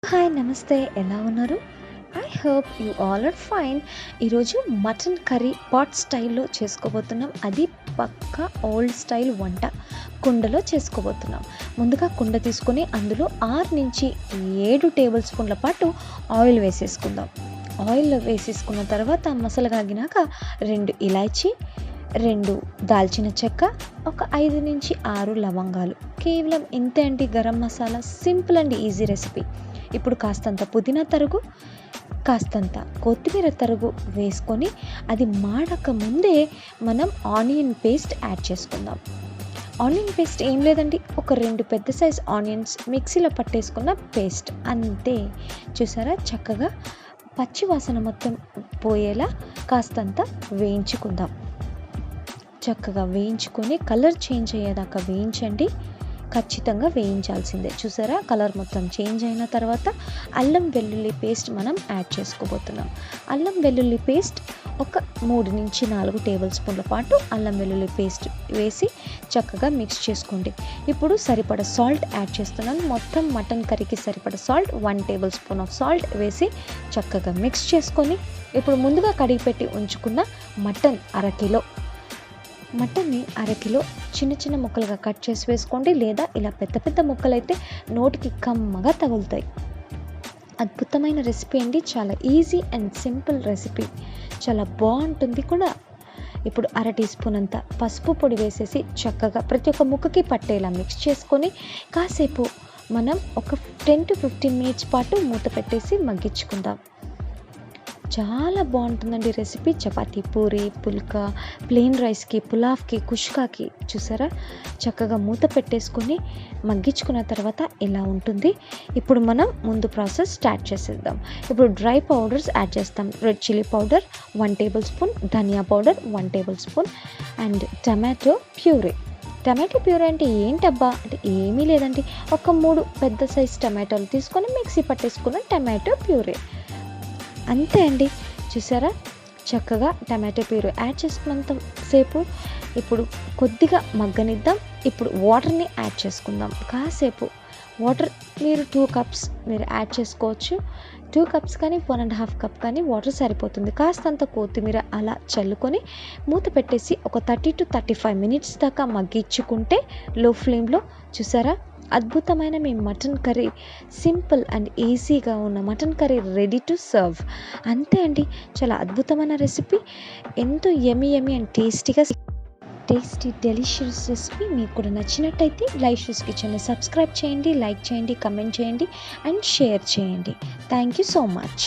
Hi నమస్తే, ఎలా ఉన్నారు? I hope you all are fine. ఈరోజు మటన్ కర్రీ పాట్ స్టైల్లో చేసుకోబోతున్నాం. అది పక్కా ఓల్డ్ స్టైల్ వంట. కుండలో చేసుకోబోతున్నాం. ముందుగా కుండ తీసుకొని అందులో 6 నుంచి 7 టేబుల్ స్పూన్ల పాటు ఆయిల్ వేసేసుకుందాం. ఆయిల్ వేసేసుకున్న తర్వాత మసాలా కాగినాక 2 ఇలాచీ, 2 దాల్చిన చెక్క, ఒక 5 నుంచి 6 లవంగాలు. కేవలం ఇంతే అండి. Garam masala simple and easy recipe. ఇప్పుడు కాస్తంత పుదీనా తరుగు, కాస్తంత కొత్తిమీర తరుగు వేసుకొని అది మాడక ముందే మనం ఆనియన్ పేస్ట్ యాడ్ చేసుకుందాం. ఆనియన్ పేస్ట్ ఏం లేదండి, ఒక 2 పెద్ద సైజ్ ఆనియన్స్ మిక్సీలో పట్టేసుకున్న పేస్ట్ అంతే. చూసారా, చక్కగా పచ్చి వాసన మొత్తం పోయేలా కాస్తంత వేయించుకుందాం. చక్కగా వేయించుకొని కలర్ చేంజ్ అయ్యేదాకా వేయించండి. ఖచ్చితంగా వేయించాల్సిందే. చూసారా, కలర్ మొత్తం చేంజ్ అయిన తర్వాత అల్లం వెల్లుల్లి పేస్ట్ మనం యాడ్ చేసుకోబోతున్నాం. అల్లం వెల్లుల్లి పేస్ట్ ఒక 3 నుంచి 4 టేబుల్ స్పూన్ల పాటు అల్లం వెల్లుల్లి పేస్ట్ వేసి చక్కగా మిక్స్ చేసుకోండి. ఇప్పుడు సరిపడ సాల్ట్ యాడ్ చేస్తున్నాను. మొత్తం మటన్ కర్రీకి సరిపడ salt 1 table spoon of salt వేసి చక్కగా మిక్స్ చేసుకొని ఇప్పుడు ముందుగా కడిగి పెట్టి ఉంచుకున్న మటన్ మటన్ని అరకిలో చిన్న చిన్న ముక్కలుగా కట్ చేసి వేసుకోండి, లేదా ఇలా పెద్ద పెద్ద ముక్కలు అయితే నోటికి కమ్మగా తగులుతాయి. అద్భుతమైన రెసిపీ అండి, చాలా ఈజీ అండ్ సింపుల్ రెసిపీ, చాలా బాగుంటుంది కూడా. ఇప్పుడు 1 టీ స్పూన్ అంత పసుపు పొడి వేసేసి చక్కగా ప్రతి ఒక్క ముక్కకి పట్టేలా మిక్స్ చేసుకొని కాసేపు మనం ఒక 10 to 15 మినిట్స్ పాటు మూత పెట్టేసి మగ్గించుకుందాం. చాలా బాగుంటుందండి రెసిపీ. చపాతి, పూరి, పుల్కా, ప్లెయిన్ రైస్కి, పులావ్కి, కుష్కాకి. చూసారా, చక్కగా మూత పెట్టేసుకొని మగ్గించుకున్న తర్వాత ఇలా ఉంటుంది. ఇప్పుడు మనం ముందు ప్రాసెస్ స్టార్ట్ చేసేద్దాం. ఇప్పుడు డ్రై పౌడర్స్ యాడ్ చేస్తాం. Red chilli powder 1 tablespoon, ధనియా powder 1 tablespoon and tomato puree. Tomato puree అంటే ఏంటబ్బా అంటే ఏమీ లేదండి, ఒక 3 పెద్ద సైజ్ టమాటోలు తీసుకొని మిక్సీ పట్టేసుకున్న టమాటో ప్యూరీ అంతే అండి. చూసారా, చక్కగా టమాటో ప్యూరీ యాడ్ చేసుకున్నంత సేపు ఇప్పుడు కొద్దిగా మగ్గనిద్దాం. ఇప్పుడు వాటర్ని యాడ్ చేసుకుందాం. కాసేపు వాటర్ మీరు 2 కప్స్ మీరు యాడ్ చేసుకోవచ్చు. 2 కప్స్ కానీ 1.5 కప్ కానీ వాటర్ సరిపోతుంది. కాస్తంత కొత్తిమీర అలా చల్లుకొని మూత పెట్టేసి ఒక 30 to 35 మినిట్స్ దాకా మగ్గించుకుంటే లో ఫ్లేమ్లో. చూసారా, అద్భుతమైన మీ మటన్ కర్రీ, సింపుల్ అండ్ ఈజీగా ఉన్న mutton curry ready to serve. అంతే అండి, చాలా అద్భుతమైన రెసిపీ, ఎంతో యమ్మీ అండ్ టేస్టీ డెలిషియస్ రెసిపీ. మీకు కూడా నచ్చినట్టయితే లైఫ్స్ కిచెన్ని సబ్స్క్రైబ్ చేయండి, లైక్ చేయండి, కమెంట్ చేయండి అండ్ షేర్ చేయండి. Thank you so much.